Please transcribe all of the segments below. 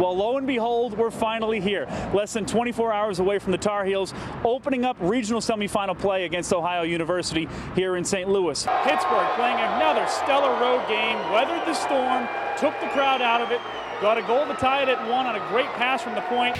Well, lo and behold, we're finally here. Less than 24 hours away from the Tar Heels, opening up regional semifinal play against Ohio University here in St. Louis. Pittsburgh playing another stellar road game, weathered the storm, took the crowd out of it, got a goal to tie it at 1 on a great pass from the point.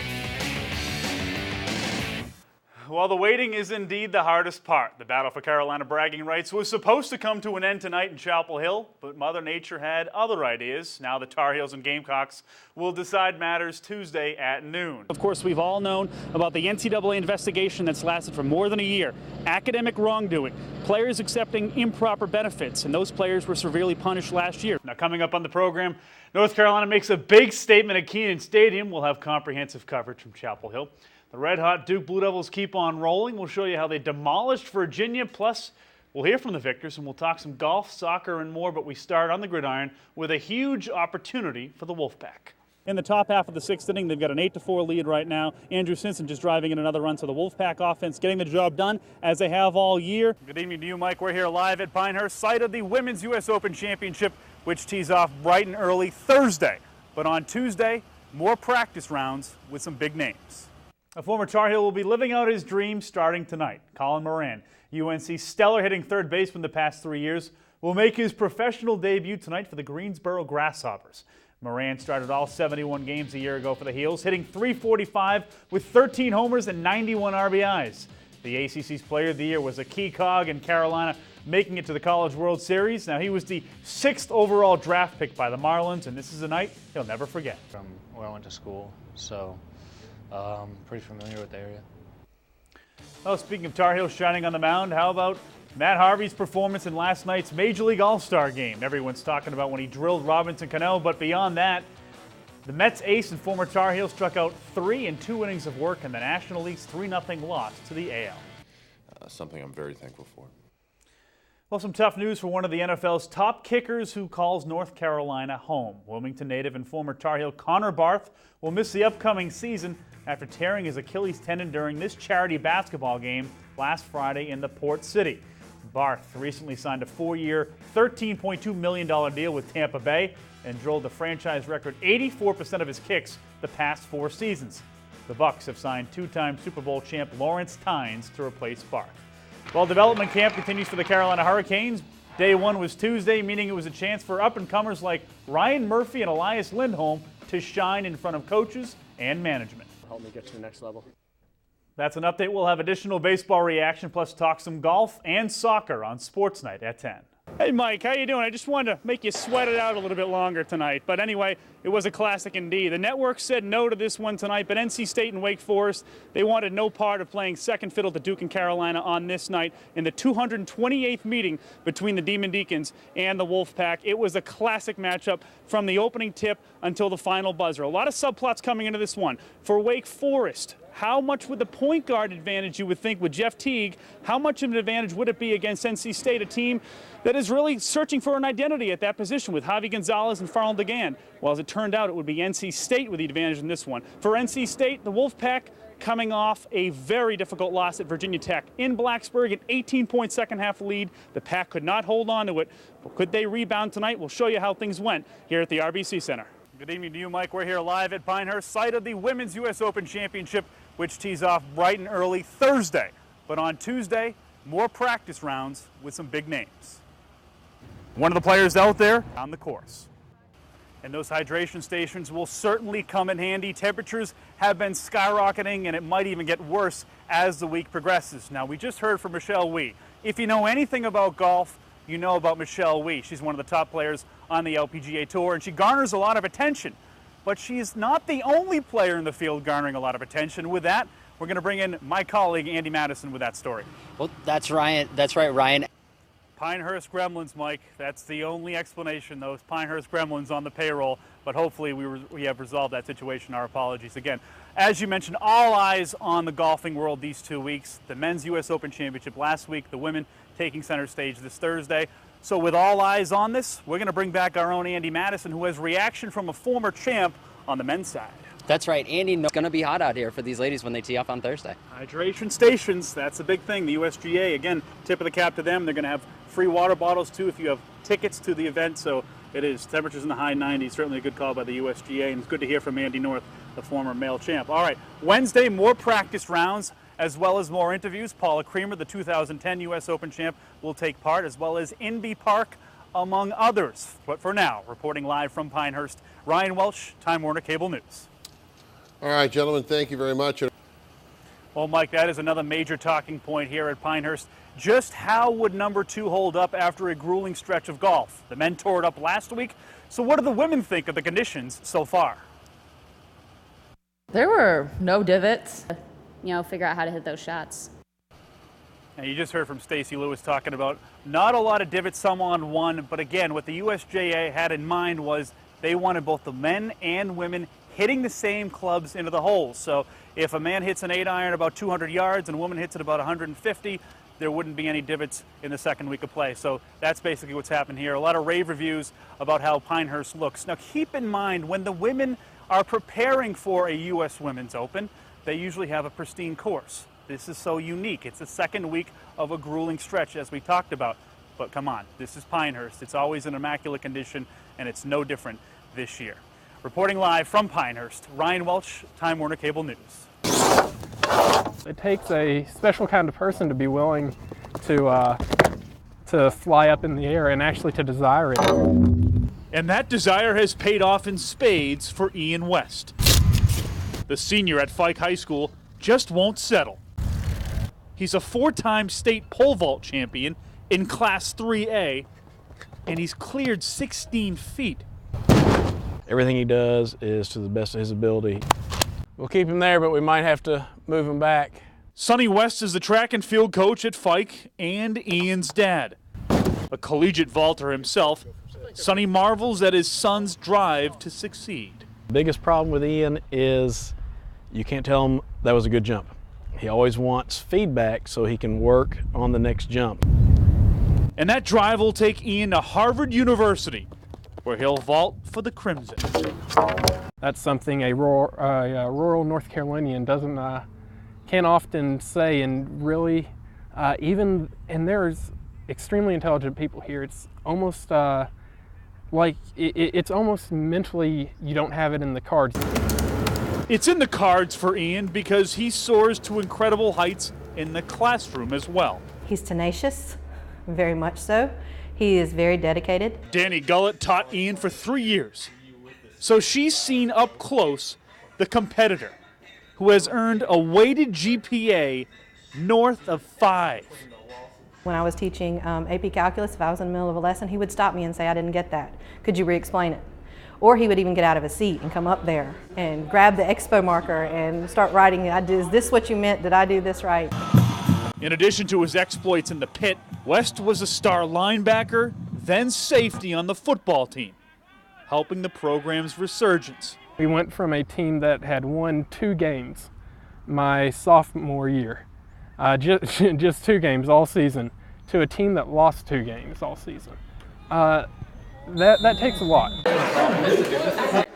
Well, the waiting is indeed the hardest part. The battle for Carolina bragging rights was supposed to come to an end tonight in Chapel Hill, but Mother Nature had other ideas. Now the Tar Heels and Gamecocks will decide matters Tuesday at noon. Of course, we've all known about the NCAA investigation that's lasted for more than a year. Academic wrongdoing, players accepting improper benefits, and those players were severely punished last year. Now, coming up on the program, North Carolina makes a big statement at Kenan Stadium. We'll have comprehensive coverage from Chapel Hill. The red-hot Duke Blue Devils keep on rolling. We'll show you how they demolished Virginia. Plus, we'll hear from the victors, and we'll talk some golf, soccer, and more. But we start on the gridiron with a huge opportunity for the Wolfpack. In the top half of the sixth inning, they've got an 8-4 lead right now. Andrew Simpson just driving in another run, so the Wolfpack offense getting the job done, as they have all year. Good evening to you, Mike. We're here live at Pinehurst, site of the Women's U.S. Open Championship, which tees off bright and early Thursday. But on Tuesday, more practice rounds with some big names. A former Tar Heel will be living out his dream starting tonight. Colin Moran, UNC's stellar hitting third baseman the past 3 years, will make his professional debut tonight for the Greensboro Grasshoppers. Moran started all 71 games a year ago for the Heels, hitting .345 with 13 homers and 91 RBIs. The ACC's Player of the Year was a key cog in Carolina making it to the College World Series. Now, he was the 6th overall draft pick by the Marlins, and this is a night he'll never forget. From where I went to school, so pretty familiar with the area. Well, speaking of Tar Heels shining on the mound, how about Matt Harvey's performance in last night's Major League All-Star game? Everyone's talking about when he drilled Robinson Cano, but beyond that, the Mets ace and former Tar Heel struck out 3 in 2 innings of work in the National League's 3-0 loss to the AL. Something I'm very thankful for. Well, some tough news for one of the NFL's top kickers who calls North Carolina home. Wilmington native and former Tar Heel Connor Barth will miss the upcoming season after tearing his Achilles tendon during this charity basketball game last Friday in the Port City. Barth recently signed a 4-year, $13.2 million deal with Tampa Bay and drilled the franchise record 84% of his kicks the past 4 seasons. The Bucs have signed 2-time Super Bowl champ Lawrence Tynes to replace Barth. While development camp continues for the Carolina Hurricanes, day 1 was Tuesday, meaning it was a chance for up-and-comers like Ryan Murphy and Elias Lindholm to shine in front of coaches and management. Help me get to the next level. That's an update. We'll have additional baseball reaction, plus talk some golf and soccer on Sports Night at 10. Hey, Mike, how you doing? I just wanted to make you sweat it out a little bit longer tonight. But anyway, it was a classic indeed. The network said no to this one tonight, but NC State and Wake Forest, they wanted no part of playing second fiddle to Duke and Carolina on this night in the 228th meeting between the Demon Deacons and the Wolfpack. It was a classic matchup from the opening tip until the final buzzer. A lot of subplots coming into this one. For Wake Forest, how much would the point guard advantage, you would think, with Jeff Teague, how much of an advantage would it be against NC State, a team that is really searching for an identity at that position with Javi Gonzalez and Farrell DeGan? Well, as it turned out, it would be NC State with the advantage in this one. For NC State, the Wolfpack coming off a very difficult loss at Virginia Tech in Blacksburg, an 18-point second-half lead. The Pack could not hold on to it. But could they rebound tonight? We'll show you how things went here at the RBC Center. Good evening to you, Mike. We're here live at Pinehurst, site of the Women's U.S. Open Championship, which tees off bright and early Thursday. But on Tuesday, more practice rounds with some big names. One of the players out there on the course. And those hydration stations will certainly come in handy. Temperatures have been skyrocketing, and it might even get worse as the week progresses. Now, we just heard from Michelle Wie. If you know anything about golf, you know about Michelle Wie. She's one of the top players on the LPGA Tour, and she garners a lot of attention. But she's not the only player in the field garnering a lot of attention. With that, we're going to bring in my colleague, Andy Madison, with that story. Well, that's right, Ryan. Pinehurst Gremlins, Mike. That's the only explanation, those Pinehurst Gremlins on the payroll. But hopefully we have resolved that situation. Our apologies again. As you mentioned, all eyes on the golfing world these 2 weeks. The Men's U.S. Open Championship last week, the women taking center stage this Thursday. So with all eyes on this, we're going to bring back our own Andy Madison, who has reaction from a former champ on the men's side. That's right, Andy. It's going to be hot out here for these ladies when they tee off on Thursday. Hydration stations, that's a big thing. The USGA, again, tip of the cap to them. They're going to have free water bottles, too, if you have tickets to the event. So It is. Temperatures in the high 90s. Certainly a good call by the USGA, and it's good to hear from Andy North, the former male champ. All right, Wednesday, more practice rounds as well as more interviews. Paula Creamer, the 2010 U.S. Open champ, will take part, as well as Inbee Park, among others. But for now, reporting live from Pinehurst, Ryan Welch, Time Warner Cable News. All right, gentlemen, thank you very much. Well, Mike, that is another major talking point here at Pinehurst. Just how would number 2 hold up after a grueling stretch of golf? The men tore it up last week, so what do the women think of the conditions so far? There were no divots. Figure out how to hit those shots. And you just heard from Stacy Lewis talking about not a lot of divots, some on one, but again, what the USGA had in mind was they wanted both the men and women hitting the same clubs into the holes. So if a man hits an 8-iron about 200 yards and a woman hits it about 150, there wouldn't be any divots in the second week of play. So that's basically what's happened here. A lot of rave reviews about how Pinehurst looks. Now keep in mind, when the women are preparing for a U.S. Women's Open, they usually have a pristine course. This is so unique. It's the second week of a grueling stretch, as we talked about. But come on, this is Pinehurst. It's always in immaculate condition, and it's no different this year. Reporting live from Pinehurst, Ryan Welch, Time Warner Cable News. It takes a special kind of person to be willing to fly up in the air and actually to desire it. And that desire has paid off in spades for Ian West. The senior at Fike High School just won't settle. He's a 4-time state pole vault champion in Class 3A, and he's cleared 16 feet. Everything he does is to the best of his ability. We'll keep him there, but we might have to move him back. Sonny West is the track and field coach at Fike and Ian's dad. A collegiate vaulter himself, Sonny marvels at his son's drive to succeed. The biggest problem with Ian is you can't tell him that was a good jump. He always wants feedback so he can work on the next jump. And that drive will take Ian to Harvard University, where he'll vault for the Crimson. That's something a rural North Carolinian can't often say, and really, and there's extremely intelligent people here. It's almost it's almost mentally you don't have it in the cards. It's in the cards for Ian because he soars to incredible heights in the classroom as well. He's tenacious, very much so. He is very dedicated. Danny Gullett taught Ian for 3 years. So she's seen up close the competitor who has earned a weighted GPA north of 5. When I was teaching AP Calculus, if I was in the middle of a lesson, he would stop me and say, "I didn't get that. Could you re-explain it?" Or he would even get out of his seat and come up there and grab the expo marker and start writing, "Is this what you meant? Did I do this right?" In addition to his exploits in the pit, West was a star linebacker, then safety on the football team, helping the program's resurgence. We went from a team that had won 2 games my sophomore year, just 2 games all season, to a team that lost 2 games all season. That takes a lot.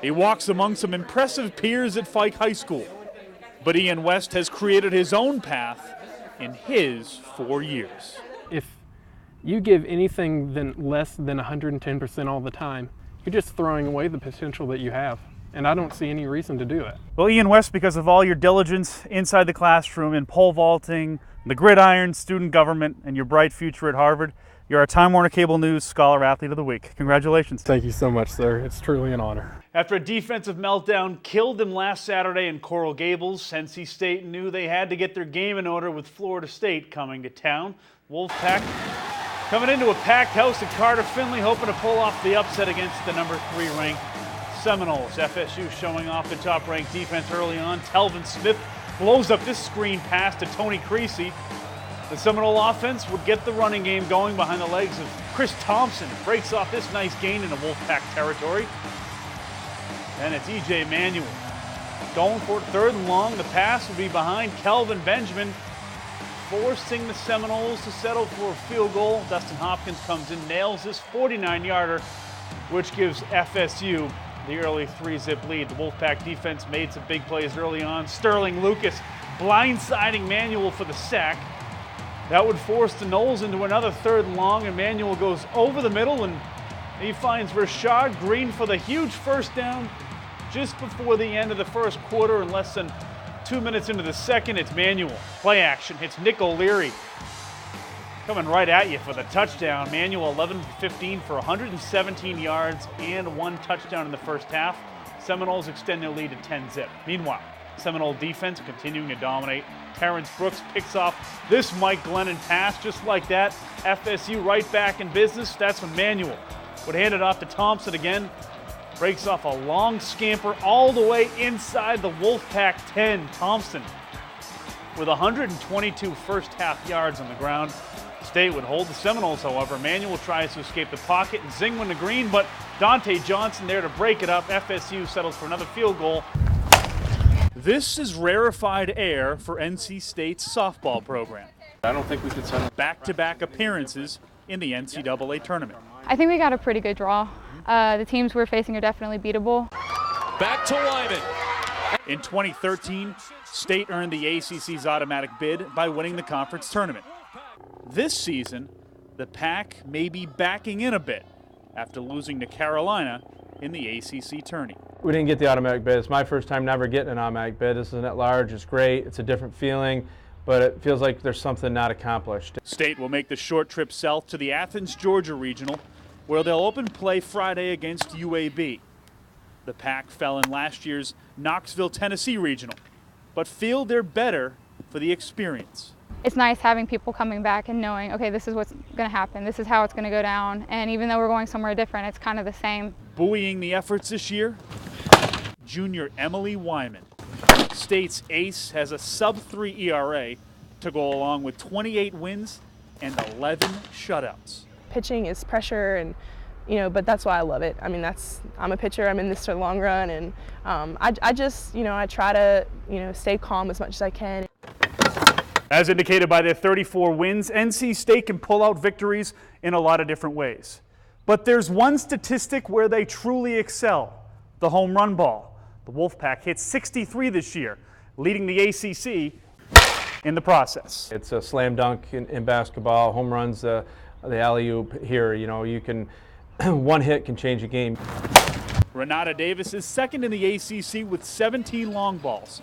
He walks among some impressive peers at Fike High School, but Ian West has created his own path in his 4 years. If you give anything less than 110% all the time, you're just throwing away the potential that you have. And I don't see any reason to do it. Well, Ian West, because of all your diligence inside the classroom in pole vaulting, the gridiron, student government, and your bright future at Harvard, you're our Time Warner Cable News Scholar Athlete of the Week. Congratulations. Thank you so much, sir. It's truly an honor. After a defensive meltdown killed them last Saturday in Coral Gables, NC State knew they had to get their game in order with Florida State coming to town. Wolfpack coming into a packed house at Carter Finley, hoping to pull off the upset against the number 3 ranked Seminoles. FSU showing off the top-ranked defense early on. Telvin Smith blows up this screen pass to Tony Creasy. The Seminole offense would get the running game going behind the legs of Chris Thompson. Breaks off this nice gain into Wolfpack territory. And it's E.J. Manuel going for it, 3rd and long. The pass would be behind Kelvin Benjamin, forcing the Seminoles to settle for a field goal. Dustin Hopkins comes in, nails this 49-yarder, which gives FSU the early 3-zip lead. The Wolfpack defense made some big plays early on. Sterling Lucas blindsiding Manuel for the sack. That would force the Noles into another 3rd and long, and Manuel goes over the middle and He finds Rashad Green for the huge first down just before the end of the first quarter, and less than 2 minutes into the second, it's Manuel. Play action hits Nick O'Leary. Coming right at you for the touchdown. Manuel 11-15 for 117 yards and 1 touchdown in the first half. Seminoles extend their lead to 10-zip. Meanwhile, Seminole defense continuing to dominate. Terrence Brooks picks off this Mike Glennon pass just like that. FSU right back in business. That's when Manuel would hand it off to Thompson again. Breaks off a long scamper all the way inside the Wolfpack 10. Thompson with 122 first half yards on the ground. State would hold the Seminoles, however. Manuel tries to escape the pocket and zing one to Green, but Dante Johnson there to break it up. FSU settles for another field goal. This is rarefied air for NC State's softball program. I don't think we could send Back-to-back appearances in the NCAA tournament. I think we got a pretty good draw. The teams we're facing are definitely beatable. Back to Lyman. In 2013, State earned the ACC's automatic bid by winning the conference tournament. This season, the Pack may be backing in a bit after losing to Carolina in the ACC tourney. We didn't get the automatic bid. It's my first time never getting an automatic bid. This is an at-large. It's great. It's a different feeling, but it feels like there's something not accomplished. State will make the short trip south to the Athens, Georgia regional, where they'll open play Friday against UAB. The Pack fell in last year's Knoxville, Tennessee regional, but feel they're better for the experience. It's nice having people coming back and knowing, okay, this is what's going to happen. This is how it's going to go down. And even though we're going somewhere different, it's kind of the same. Buoying the efforts this year, junior Emily Wyman. State's ace has a sub-3 ERA to go along with 28 wins and 11 shutouts. Pitching is pressure, and but that's why I love it. I mean, I'm a pitcher. I'm in this for the long run, and I just I try to stay calm as much as I can. As indicated by their 34 wins, NC State can pull out victories in a lot of different ways. But there's one statistic where they truly excel: the home run ball. The Wolfpack hit 63 this year, leading the ACC in the process. It's a slam dunk in basketball. Home runs, the alley-oop here. You can one hit can change a game. Renata Davis is second in the ACC with 17 long balls,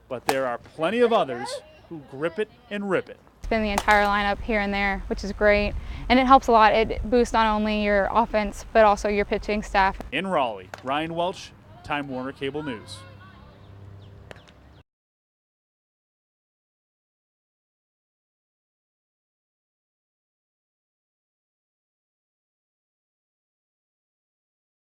but there are plenty of others who grip it and rip it. It's been the entire lineup here and there, which is great, and it helps a lot. It boosts not only your offense, but also your pitching staff. In Raleigh, Ryan Welch, Time Warner Cable News.